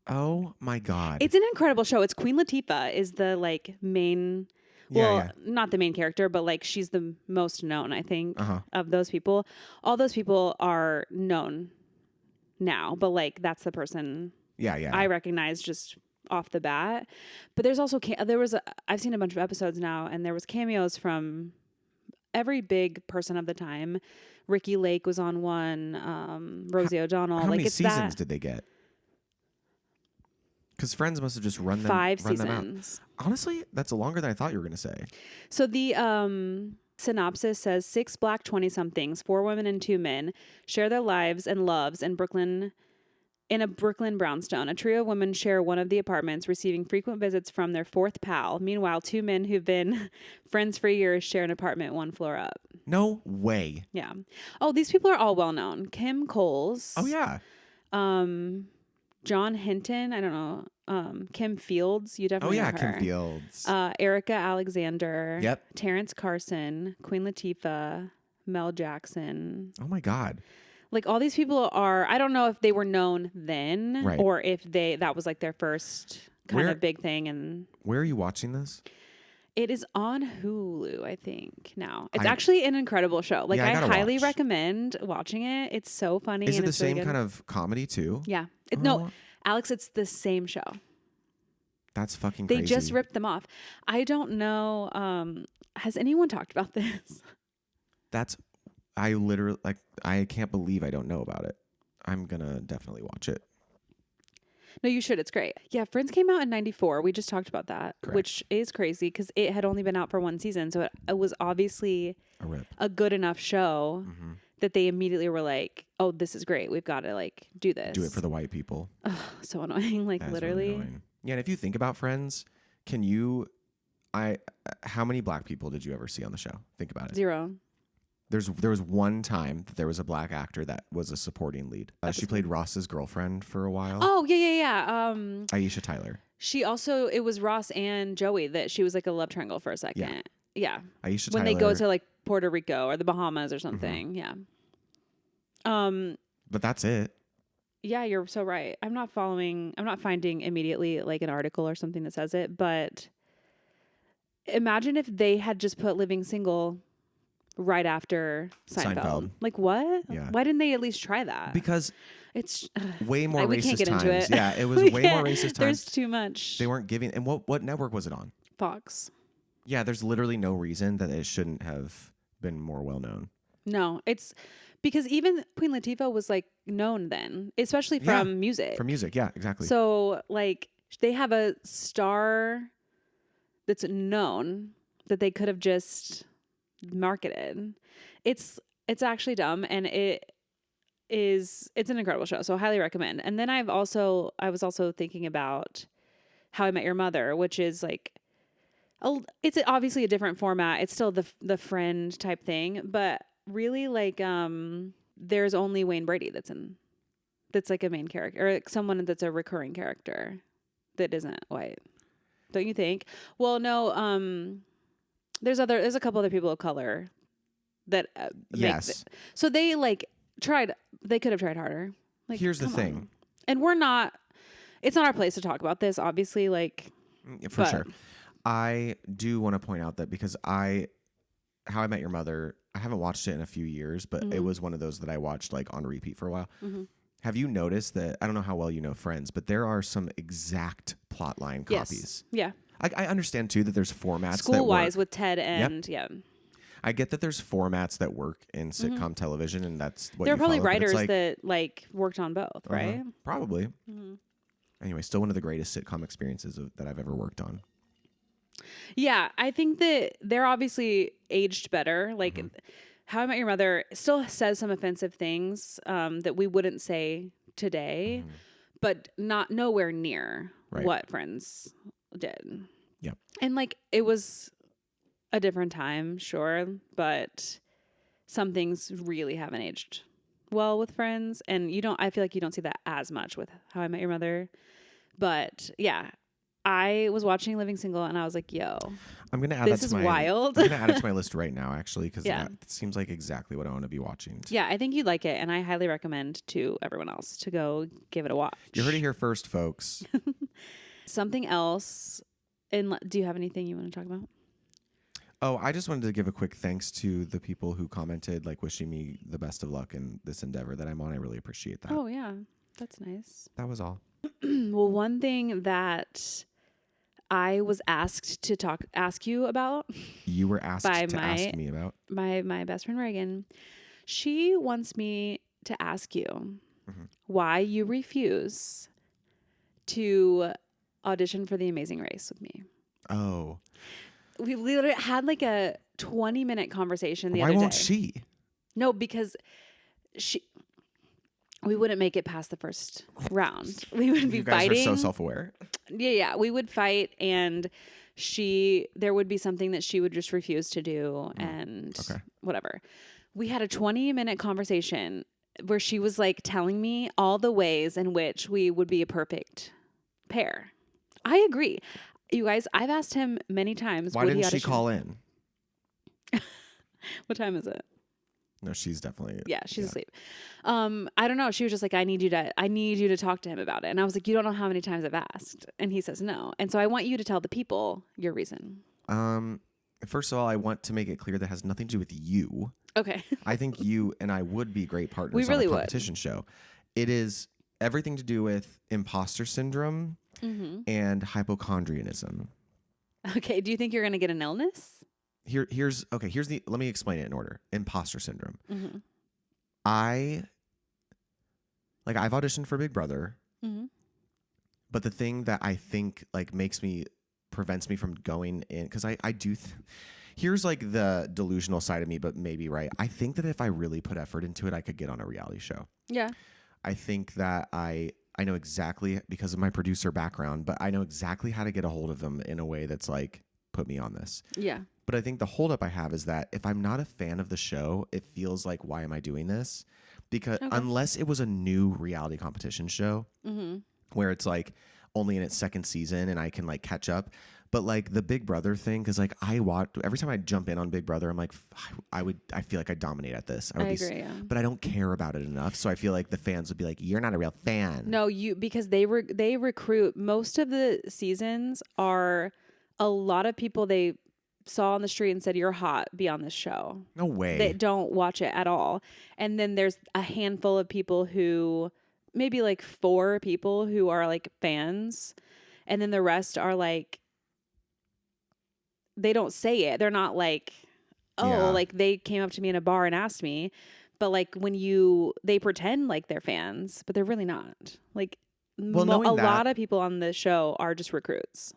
Oh my God. It's an incredible show. It's Queen Latifah is the like main, not the main character, but like she's the most known, I think, of those people. All those people are known now, but like that's the person I recognize just off the bat. But there's also, I've seen a bunch of episodes now and there was cameos from every big person of the time. Ricky Lake was on one, Rosie O'Donnell. How like many it's seasons did they get? Because Friends must have just run them 5 run them seasons. out. Honestly, that's longer than I thought you were going to say. So the synopsis says 6 black 20-somethings, 4 women and 2 men, share their lives and loves in a Brooklyn brownstone. A trio of women share one of the apartments, receiving frequent visits from their 4th pal. Meanwhile, 2 men who've been friends for years share an apartment 1 floor up. No way. Yeah. Oh, these people are all well known. Kim Coles. Oh, yeah. John Hinton. I don't know. Kim Fields. You definitely know her. Kim Fields. Erica Alexander. Yep. Terrence Carson. Queen Latifah. Mel Jackson. Oh, my God. Like all these people are, I don't know if they were known then Right. or if that was like their first kind of big thing. And where are you watching this? it is on Hulu, I think now. It's actually an incredible show. Like I highly recommend watching it. It's so funny. Is it and the it's really same good. kind of comedy too? Yeah. No, Alex, it's the same show. That's fucking crazy. They just ripped them off. I don't know. Has anyone talked about this? I literally, like, I can't believe I don't know about it. I'm going to definitely watch it. No, you should. It's great. Yeah, Friends came out in 94. We just talked about that, which is crazy because it had only been out for 1 season. So it was obviously a good enough show that they immediately were like, oh, this is great. We've got to like do this. Do it for the white people. Ugh, so annoying. Like That is literally. really annoying. Yeah, and if you think about Friends, how many black people did you ever see on the show? Think about it. 0. There was one time that there was a black actor that was a supporting lead. She played Ross's girlfriend for a while. Oh, yeah. Aisha Tyler. It was Ross and Joey that she was like a love triangle for a second. Yeah. Aisha when Tyler. they go to like Puerto Rico or the Bahamas or something. Yeah. But that's it. Yeah, you're so right. I'm not finding immediately like an article or something that says it, but imagine if they had just put Living Single right after Seinfeld. Like what? Yeah. Why didn't they at least try that? Because it's way more we can't racist get times. into it. Yeah, it was way more racist times. There's too much. They weren't giving. And what network was it on? Fox. Yeah, there's literally no reason that it shouldn't have been more well known. No, it's because even Queen Latifah was like known then, especially from music. From music, yeah, exactly. So like they have a star that's known that they could have just marketed. It's actually dumb, and it's an incredible show, so I highly recommend. And then I was also thinking about How I Met Your Mother, which is like it's obviously a different format. It's still the friend type thing, but really like there's only Wayne Brady that's like a main character, or like someone that's a recurring character that isn't white. Don't you think? Well, no, there's a couple other people of color that yes. So they like they could have tried harder. Like, here's the thing. on. And it's not our place to talk about this, obviously, like for sure. I do want to point out that because How I Met Your Mother, I haven't watched it in a few years, but it was one of those that I watched like on repeat for a while. Mm-hmm. Have you noticed that, I don't know how well you know Friends, but there are some exact plotline copies. Yes. Yeah. I understand too that there's formats school-wise with Ted and I get that there's formats that work in sitcom television, and that's what there are probably writers like, that like worked on both, right? Probably. Mm-hmm. Anyway, still one of the greatest sitcom experiences that I've ever worked on. Yeah, I think that they're obviously aged better. Like How I Met Your Mother still says some offensive things that we wouldn't say today, but nowhere near what Friends did. Yep. And like it was a different time, sure, but some things really haven't aged well with Friends, and I feel like you don't see that as much with How I Met Your Mother. But yeah, I was watching Living Single and I was like, yo, I'm going to add this is wild. I'm going to add it to my list right now, actually, because that seems like exactly what I want to be watching. Yeah, I think you'd like it, and I highly recommend to everyone else to go give it a watch. You heard it here first, folks. Something else. Do you have anything you want to talk about? Oh, I just wanted to give a quick thanks to the people who commented, like wishing me the best of luck in this endeavor that I'm on. I really appreciate that. Oh, yeah. That's nice. That was all. Well, one thing that I was asked to ask you about. You were asked to ask me about? My best friend Reagan. She wants me to ask you why you refuse to audition for The Amazing Race with me. Oh. We literally had like a 20-minute conversation the other day. Why won't she? No, because we wouldn't make it past the first round. We would be fighting. You guys are so self-aware. Yeah. We would fight, and there would be something that she would just refuse to do, and whatever. We had a 20-minute conversation where she was like telling me all the ways in which we would be a perfect pair. I agree. You guys, I've asked him many times. Why didn't she call in? What time is it? No, she's definitely. Yeah, she's asleep. I don't know. She was just like, I need you to talk to him about it. And I was like, you don't know how many times I've asked. And he says no. And so I want you to tell the people your reason. First of all, I want to make it clear that has nothing to do with you. Okay. I think you and I would be great partners we really on a competition show. It is everything to do with imposter syndrome and hypochondrianism. Okay. Do you think you're going to get an illness? Here's let me explain it in order. Imposter syndrome. I've auditioned for Big Brother, but the thing that I think like prevents me from going in, because I do. Here's like the delusional side of me, but maybe right. I think that if I really put effort into it, I could get on a reality show. Yeah. I think that I know exactly, because of my producer background, but I know exactly how to get a hold of them in a way that's like put me on this. Yeah. But I think the holdup I have is that if I'm not a fan of the show, it feels like, why am I doing this? Because unless it was a new reality competition show where it's like only in its second season and I can like catch up. But like the Big Brother thing, because like every time I jump in on Big Brother, I'm like, I feel like I dominate at this. I agree, yeah. But I don't care about it enough. So I feel like the fans would be like, you're not a real fan. No, because they recruit. Most of the seasons are a lot of people they saw on the street and said, you're hot, be on this show. No way. They don't watch it at all. And then there's a handful of people who, maybe like 4 people who are like fans. And then the rest are like, they don't say it. They're not like, like they came up to me in a bar and asked me. But like they pretend like they're fans, but they're really not. Like a lot of people on the show are just recruits.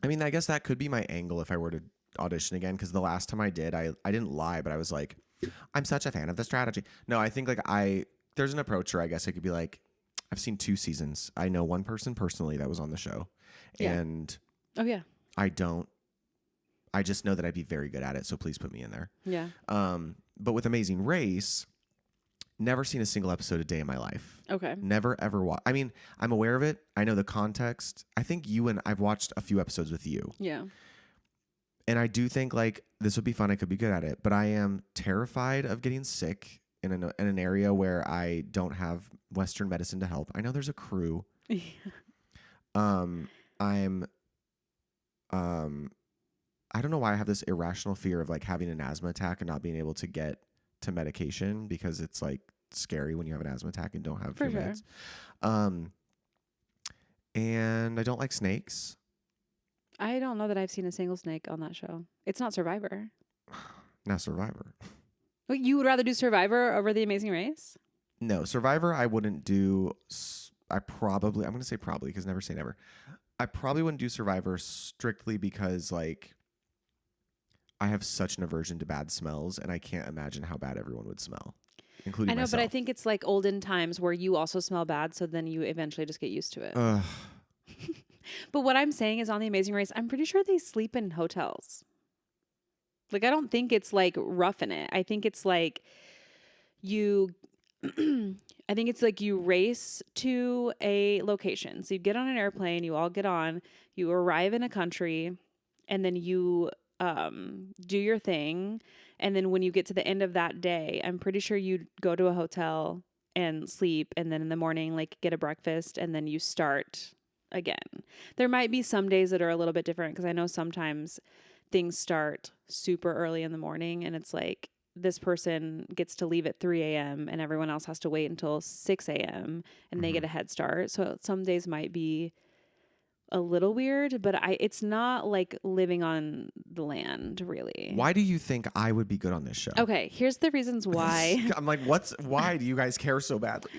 I mean, I guess that could be my angle if I were to audition again. Because the last time I did, I didn't lie, but I was like, I'm such a fan of the strategy. No, I think like there's an approach where I guess I could be like, I've seen 2 seasons. I know one person personally that was on the show, Yeah. and Oh yeah. I just know that I'd be very good at it. So please put me in there. Yeah. But with Amazing Race, never seen a single episode a day in my life. Okay. Never ever watched. I mean, I'm aware of it. I know the context. I think I've watched a few episodes with you. Yeah. And I do think like this would be fun. I could be good at it, but I am terrified of getting sick in an area where I don't have Western medicine to help. I know there's a crew. I don't know why I have this irrational fear of like having an asthma attack and not being able to get to medication because it's like scary when you have an asthma attack and don't have your meds. And I don't like snakes. I don't know that I've seen a single snake on that show. It's not Survivor. Not Survivor. Wait, you would rather do Survivor over The Amazing Race? No, Survivor I wouldn't do. I'm going to say probably because never say never. I probably wouldn't do Survivor strictly because like I have such an aversion to bad smells and I can't imagine how bad everyone would smell, including I know, myself. but I think it's like olden times where you also smell bad, so then you eventually just get used to it. But what I'm saying is on The Amazing Race, I'm pretty sure they sleep in hotels. Like, I don't think it's like roughing it. I think it's like you race to a location. So you get on an airplane, you all get on, you arrive in a country, and then you do your thing. And then when you get to the end of that day, I'm pretty sure you go to a hotel and sleep. And then in the morning, like get a breakfast and then you start again. There might be some days that are a little bit different because I know sometimes things start super early in the morning and it's like this person gets to leave at 3 a.m. and everyone else has to wait until 6 a.m. and they get a head start. So some days might be a little weird, but it's not like living on the land, really. Why do you think I would be good on this show? Okay, here's the reasons why. I'm like, why do you guys care so badly?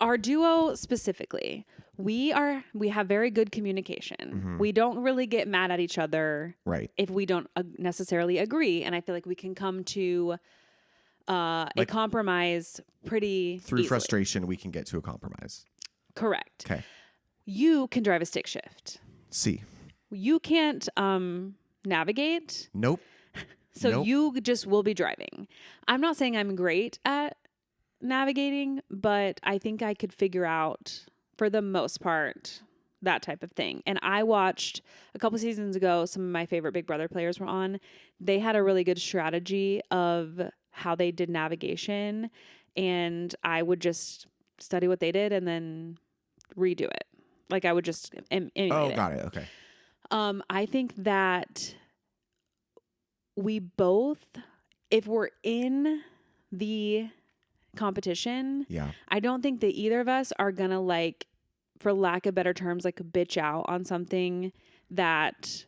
Our duo specifically, we have very good communication. Mm-hmm. We don't really get mad at each other, right? If we don't necessarily agree, and I feel like we can come to a compromise pretty through easily. frustration. We can get to a compromise. Correct. Okay. You can drive a stick shift. See. You can't navigate. Nope. So nope. You just will be driving. I'm not saying I'm great at navigating, but I think I could figure out, for the most part, that type of thing. And I watched a couple seasons ago, some of my favorite Big Brother players were on. They had a really good strategy of how they did navigation. And I would just study what they did and then redo it. Like I would just emulate it. Got it. Okay. I think that we both, if we're in the competition, I don't think that either of us are gonna like, for lack of better terms, like bitch out on something that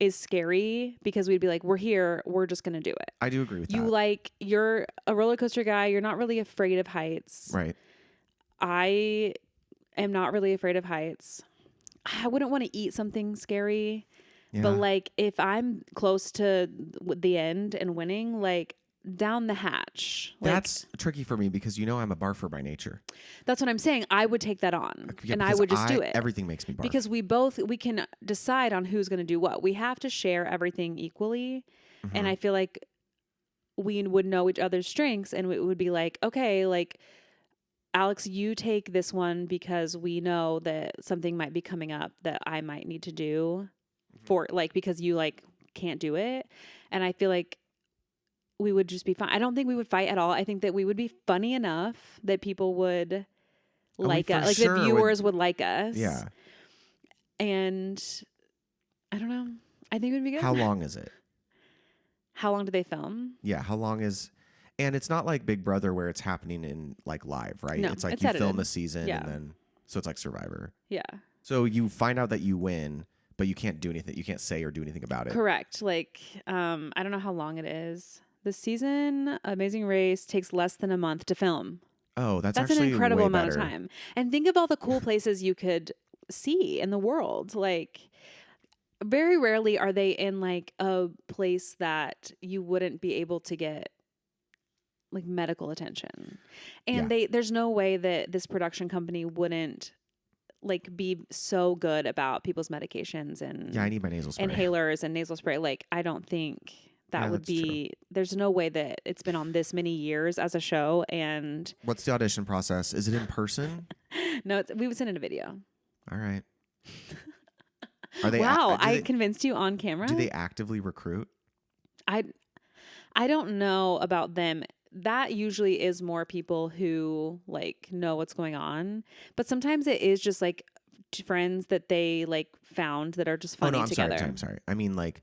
is scary because we'd be like, we're here, we're just gonna do it. I do agree with that. You're a roller coaster guy. You're not really afraid of heights. Right. I am not really afraid of heights. I wouldn't want to eat something scary, but like if I'm close to the end and winning, like down the hatch. That's tricky for me because I'm a barfer by nature. That's what I'm saying. I would take that on and I would just do it. Everything makes me barf. Because we can decide on who's going to do what. We have to share everything equally. Mm-hmm. And I feel like we would know each other's strengths and it would be like, okay, like Alex, you take this one because we know that something might be coming up that I might need to do for like, because you like can't do it. And I feel like we would just be fine. I don't think we would fight at all. I think that we would be funny enough that people would like us. Like the viewers would like us. Yeah. And I don't know. I think it would be good. How long is it? How long do they film? Yeah. How long is... And it's not like Big Brother where it's happening in like live, right? No, it's like it's you edited. film a season and then... So it's like Survivor. Yeah. So you find out that you win, but you can't do anything. You can't say or do anything about it. Correct. Like, I don't know how long it is. The season, Amazing Race, takes less than a month to film. Oh, that's an actually incredible way amount better. of time. And think of all the cool places you could see in the world. Like, very rarely are they in like a place that you wouldn't be able to get like medical attention. And there's no way that this production company wouldn't like be so good about people's medications and I need my nasal spray. Inhalers and nasal spray. Like, I don't think that would be true. There's no way that it's been on this many years as a show. And what's the audition process? Is it in person? No, we would send in a video. All right. Are they wow, I convinced you on camera. Do they actively recruit? I don't know about them. That usually is more people who like know what's going on, but sometimes it is just like friends that they like found that are just funny together. I'm sorry. I mean, like,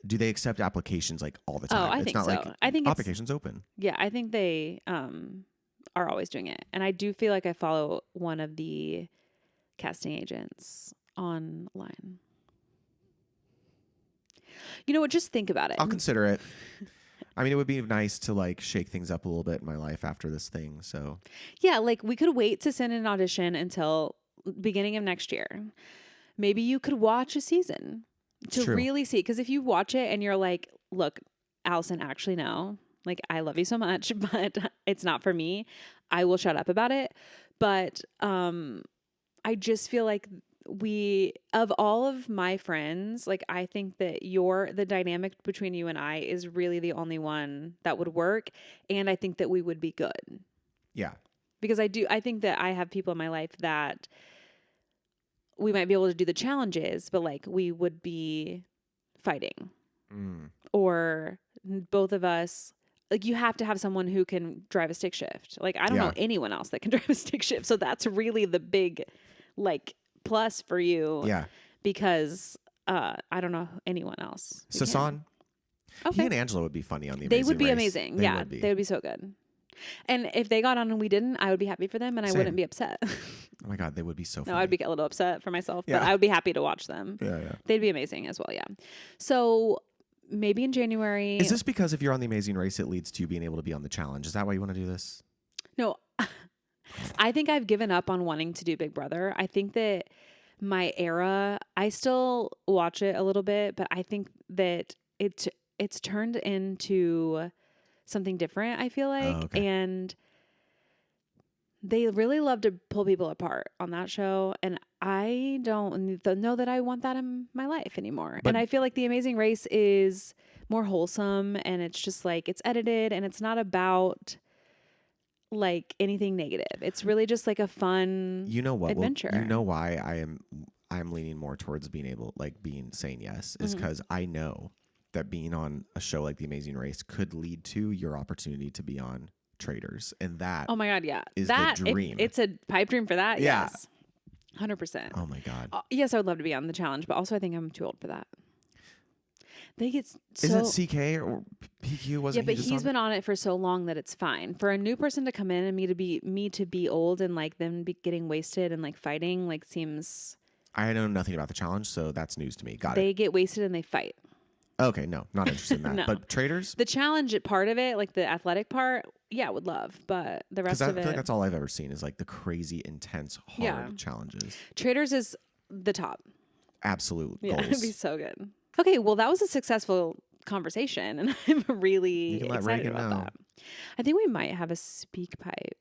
do they accept applications like all the time? Oh, I think so. Like I think applications open. Yeah, I think they are always doing it, and I do feel like I follow one of the casting agents online. You know what? Just think about it. I'll consider it. I mean, it would be nice to like shake things up a little bit in my life after this thing. So yeah, like we could wait to send an audition until beginning of next year. Maybe you could watch a season to really see. Because if you watch it and you're like, look, Allison, actually, no, like I love you so much, but it's not for me, I will shut up about it. But I just feel like of all of my friends, like I think that the dynamic between you and I is really the only one that would work. And I think that we would be good. Yeah. Because I think that I have people in my life that we might be able to do the challenges, but like we would be fighting. Or both of us, like you have to have someone who can drive a stick shift. Like I don't know anyone else that can drive a stick shift. So that's really the big like plus for you. Yeah. Because I don't know anyone else. Sasan. Okay. He and Angela would be funny on the Amazing They would be Race. amazing. They would be so good. And if they got on and we didn't, I would be happy for them and I wouldn't be upset. Oh my God, they would be so funny. No, I'd be a little upset for myself, but I would be happy to watch them. Yeah. They'd be amazing as well, yeah. So maybe in January. Is this because if you're on the Amazing Race, it leads to you being able to be on the challenge? Is that why you want to do this? No. I think I've given up on wanting to do Big Brother. I think that my era, I still watch it a little bit, but I think that it's turned into something different, I feel like. Oh, okay. And they really love to pull people apart on that show. And I don't know that I want that in my life anymore. And I feel like The Amazing Race is more wholesome and it's just like, it's edited and it's not about like anything negative. It's really just like a fun adventure. You know why I'm leaning more towards being saying yes is because I know that being on a show like The Amazing Race could lead to your opportunity to be on Traders, and that oh my God, yeah, is the dream. It's a pipe dream for that. Yeah. Yes, 100%. Oh my God. Yes, I would love to be on the challenge, but also I think I'm too old for that. They get so. Isn't it CK or PQ? Wasn't yeah, but he's been on it for so long that it's fine for a new person to come in and me to be old and like them be getting wasted and like fighting like seems. I know nothing about the challenge, so that's news to me. They get wasted and they fight. Okay, no, not interested in that. No. But Traders? The challenge part of it, like the athletic part, yeah, would love. But the rest of it. I feel like that's all I've ever seen is like the crazy, intense, hard challenges. Traders is the top. Absolute goals. Yeah, it'd be so good. Okay, well, that was a successful conversation, and I'm really excited about that. I think we might have a speak pipe.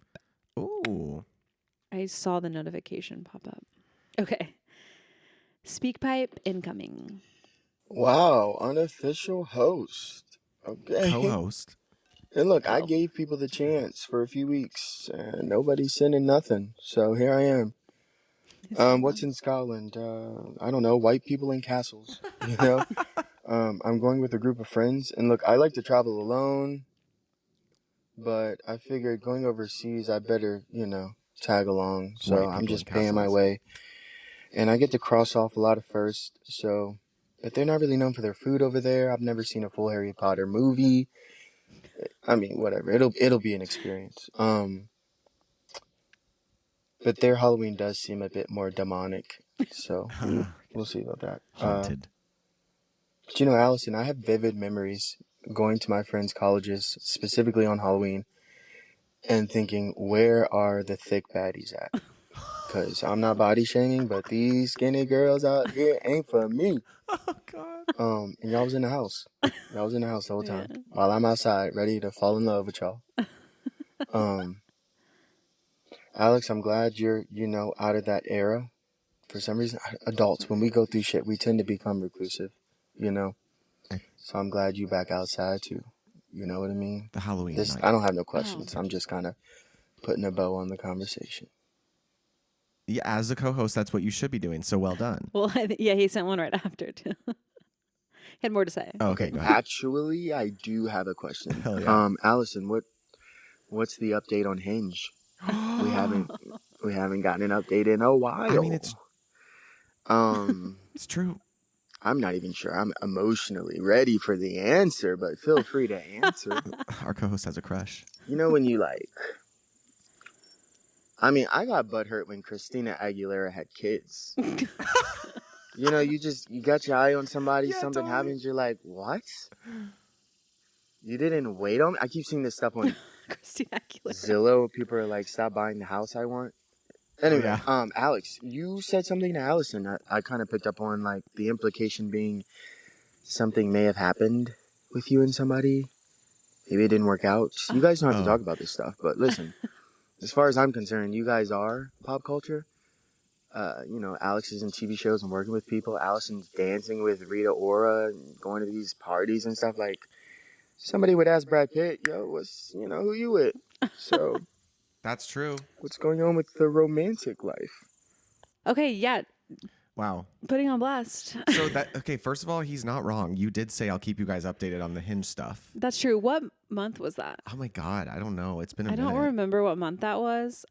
Ooh. I saw the notification pop up. Okay. Speak pipe incoming. Wow, unofficial host. Okay. Co-host. And look, I gave people the chance for a few weeks, and nobody's sending nothing. So here I am. What's in Scotland? I don't know. White people in castles. You know. I'm going with a group of friends, and look, I like to travel alone, but I figured going overseas, I better, tag along. So I'm just paying my way, and I get to cross off a lot of firsts. So. But they're not really known for their food over there. I've never seen a full Harry Potter movie. I mean, whatever. It'll be an experience. But their Halloween does seem a bit more demonic. So we'll see about that. Haunted. But Allison, I have vivid memories going to my friends' colleges, specifically on Halloween, and thinking, where are the thick baddies at? because I'm not body shaming, but these skinny girls out here ain't for me. Oh God. And y'all was in the house. Y'all was in the house the whole Yeah. time while I'm outside ready to fall in love with y'all. Alex, I'm glad you're out of that era. For some reason, adults, when we go through shit, we tend to become reclusive, So I'm glad you back outside too. You know what I mean? The Halloween night. I don't have no questions. I'm just kind of putting a bow on the conversation. Yeah, as a co-host, that's what you should be doing. So well done. Well, yeah, he sent one right after too. He had more to say. Oh, okay, go ahead. Actually, I do have a question. Hell yeah. Allison, what's the update on Hinge? we haven't gotten an update in a while. I mean, it's true. I'm not even sure I'm emotionally ready for the answer, but feel free to answer. Our co-host has a crush. You know when you I got butthurt when Christina Aguilera had kids. You got your eye on somebody, something totally. happens, you're like, what? You didn't wait on me? I keep seeing this stuff on Christina Aguilera. Zillow. People are like, stop buying the house I want. Anyway, Yeah. Alex, you said something to Allison. I kind of picked up on the implication being something may have happened with you and somebody. Maybe it didn't work out. You guys don't have to talk about this stuff, but listen, as far as I'm concerned, you guys are pop culture. Alex is in TV shows and working with people. Allison's dancing with Rita Ora and going to these parties and stuff. Somebody would ask Brad Pitt, yo, who you with? So That's true. what's going on with the romantic life? Okay, yeah. Wow. Putting on blast. So first of all, he's not wrong. You did say I'll keep you guys updated on the Hinge stuff. That's true. What month was that? Oh my God, I don't know. It's been a I minute. don't remember what month that was.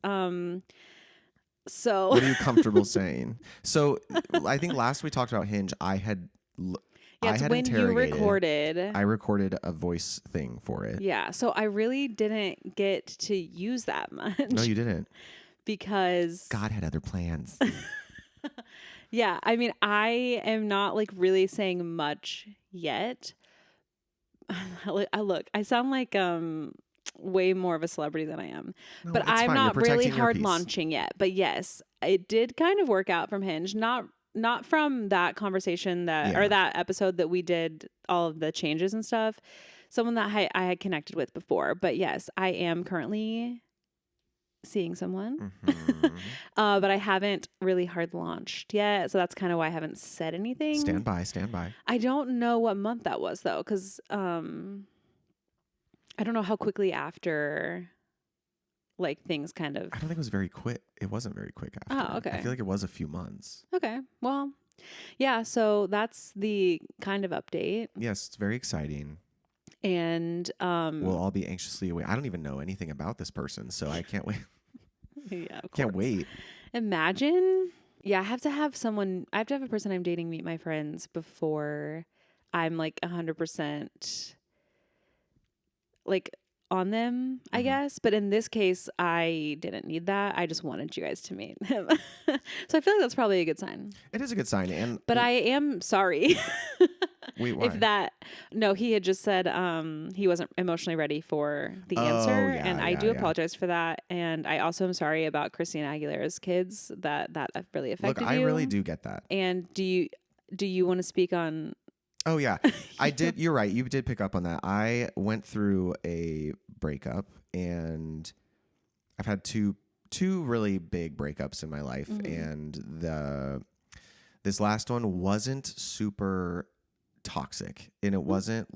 So What are you comfortable saying? So I think last we talked about Hinge, I had when you recorded. I recorded a voice thing for it. Yeah, so I really didn't get to use that much. No, you didn't. Because God had other plans. yeah, I mean, I am not really saying much yet. I sound like way more of a celebrity than I am. No, but it's I'm fine. not You're really protecting your hard peace. launching yet. But yes, it did kind of work out from Hinge. Not from that conversation or that episode that we did all of the changes and stuff. Someone that I had connected with before. But yes, I am currently seeing someone. Mm-hmm. But I haven't really hard launched yet. So that's kind of why I haven't said anything. Stand by. I don't know what month that was though. Because I don't know how quickly after things kind of. I don't think it was very quick. It wasn't very quick after. Oh, okay. I feel like it was a few months. Okay. Well, yeah. So that's the kind of update. Yes, it's very exciting. And we'll all be anxiously awaiting. I don't even know anything about this person, so I can't wait. Yeah, of Can't course. wait. Imagine. Yeah, I have to have a person I'm dating meet my friends before I'm 100% on them, I guess. But in this case, I didn't need that. I just wanted you guys to meet him. So I feel like that's probably a good sign. It is a good sign. But I am sorry. Wait, why? He had just said he wasn't emotionally ready for the answer. Yeah, and I do apologize for that. And I also am sorry about Christina Aguilera's kids that really affected you. Look, I really do get that. And do you want to speak on... Oh, yeah. I did. You're right. You did pick up on that. I went through a breakup, and I've had two really big breakups in my life. Mm-hmm. And this last one wasn't super toxic, and it wasn't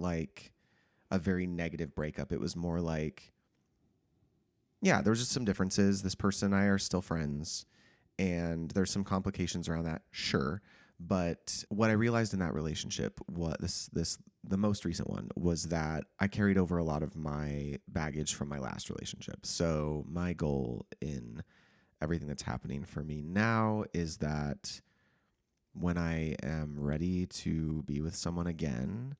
a very negative breakup. It was more there was just some differences. This person and I are still friends, and there's some complications around that, sure. But what I realized in that relationship, the most recent one, was that I carried over a lot of my baggage from my last relationship. So my goal in everything that's happening for me now is that when I am ready to be with someone again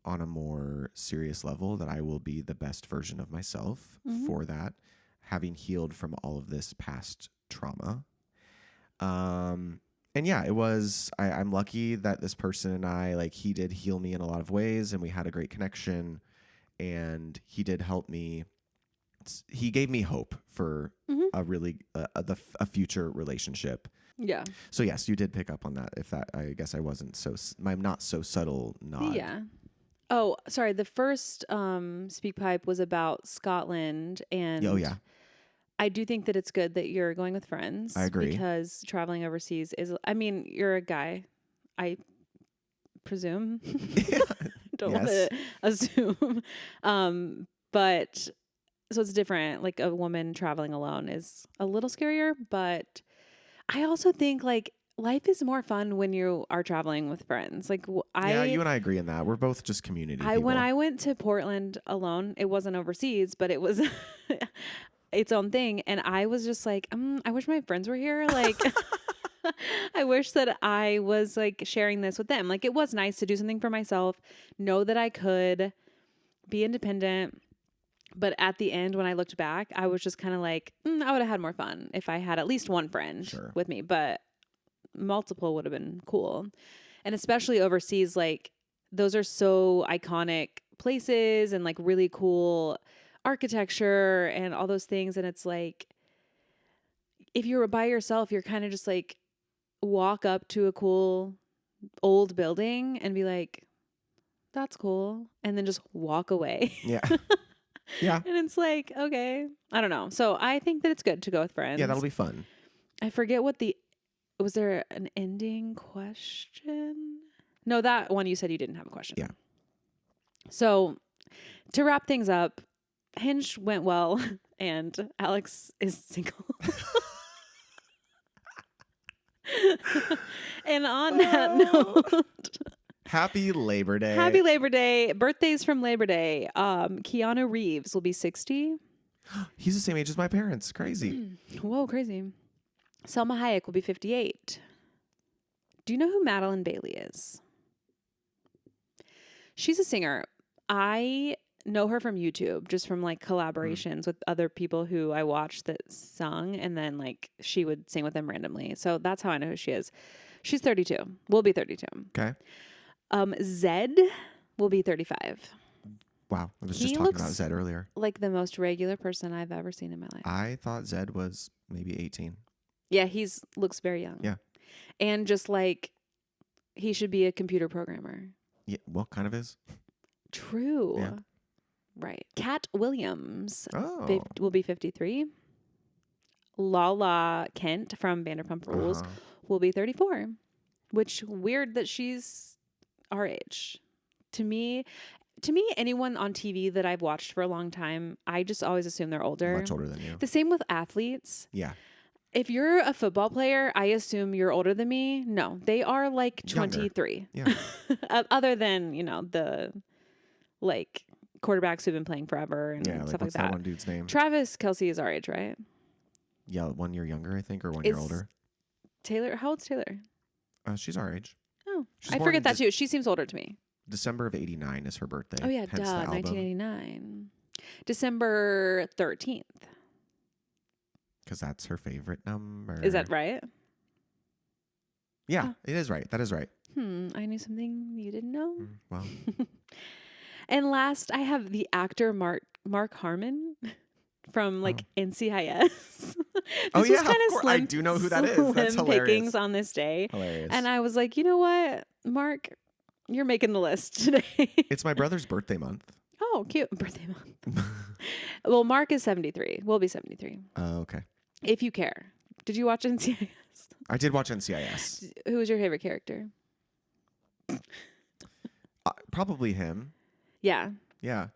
on a more serious level, that I will be the best version of myself for that, having healed from all of this past trauma. And yeah, it was, I'm lucky that this person and I, he did heal me in a lot of ways, and we had a great connection, and he did help me he gave me hope for Mhm. a future relationship. Yeah. So yes, you did pick up on that. I guess I wasn't I'm not so subtle nod. Yeah. Oh, sorry. The first speak pipe was about Scotland, and Oh yeah, I do think that it's good that you're going with friends. I agree. Because traveling overseas is, I mean, you're a guy, I presume. Don't want Yes. to assume. But so it's different. Like a woman traveling alone is a little scarier, but I also think like life is more fun when you are traveling with friends. Like Yeah, you and I agree in that. We're both just community people. when I went to Portland alone, it wasn't overseas, but it was its own thing. And I was just like, I wish my friends were here. Like, I wish that I was like sharing this with them. Like, it was nice to do something for myself, know that I could be independent. But at the end, when I looked back, I was just kind of like, I would have had more fun if I had at least one friend with me, but multiple would have been cool. And especially overseas, like those are so iconic places and like really cool architecture and all those things. And it's like, if you're by yourself, you're kind of just like walk up to a cool old building and be like, that's cool. And then just walk away. Yeah. Yeah. And it's like, okay, I don't know. So I think that it's good to go with friends. Yeah, that'll be fun. I forget was there an ending question? No, that one you said you didn't have a question. Yeah. So to wrap things up, Hinge went well and Alex is single. And on that note, Happy Labor Day. Happy Labor Day. Birthdays from Labor Day. Keanu Reeves will be 60. He's the same age as my parents. Crazy. Whoa, crazy. Selma Hayek will be 58. Do you know who Madeline Bailey is? She's a singer. I know her from YouTube, just from like collaborations with other people who I watched that sung, and then like she would sing with them randomly. So that's how I know who she is. She's 32. Will be 32. Okay. Zed will be 35. Wow. I was He just talking about looks Zed earlier. Like the most regular person I've ever seen in my life. I thought Zed was maybe 18. Yeah, looks very young. Yeah. And just like he should be a computer programmer. Yeah, well, kind of is. True. Yeah. Right. Cat Williams Oh. will be 53. Lala Kent from Vanderpump Rules will be 34. Which weird that she's our age. To me, anyone on TV that I've watched for a long time, I just always assume they're older. Much older than you. The same with athletes. Yeah. If you're a football player, I assume you're older than me. No, they are like 23. Yeah. Other than, the like quarterbacks who've been playing forever and stuff like what's that. One dude's name? Travis Kelce is our age, right? Yeah, 1 year younger, I think, or 1 year older. Taylor, how old's Taylor? She's our age. Oh, She's I born forget that too. She seems older to me. December of 89 is her birthday. Oh yeah, hence the album. 1989. December 13th. Because that's her favorite number. Is that right? Yeah, it is right. That is right. I knew something you didn't know. Well. And last, I have the actor Mark Harmon from NCIS. Oh yeah, kind of course. I do know who that is. That's hilarious. Pickings on this day. Hilarious. And I was like, you know what, Mark, you're making the list today. It's my brother's birthday month. Oh, cute. Birthday month. Well, Mark is 73. We'll be 73. Oh, okay. If you care. Did you watch NCIS? I did watch NCIS. Who was your favorite character? Probably him. Yeah. Yeah.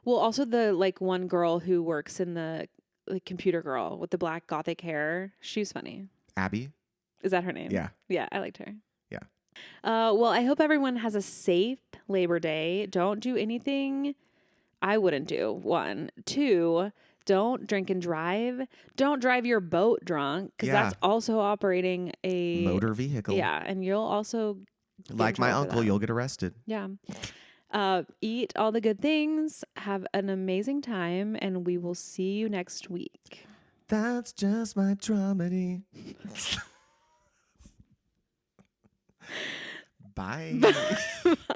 Well, also the one girl who works in the computer girl with the black gothic hair. She's funny. Abby. Is that her name? Yeah. Yeah, I liked her. Yeah. Well, I hope everyone has a safe Labor Day. Don't do anything I wouldn't do. 1, 2, don't drink and drive. Don't drive your boat drunk because that's also operating a motor vehicle. Yeah, and you'll also like my uncle, you'll get arrested. Yeah. Eat all the good things. Have an amazing time, and we will see you next week. That's just my dramedy. Bye. Bye.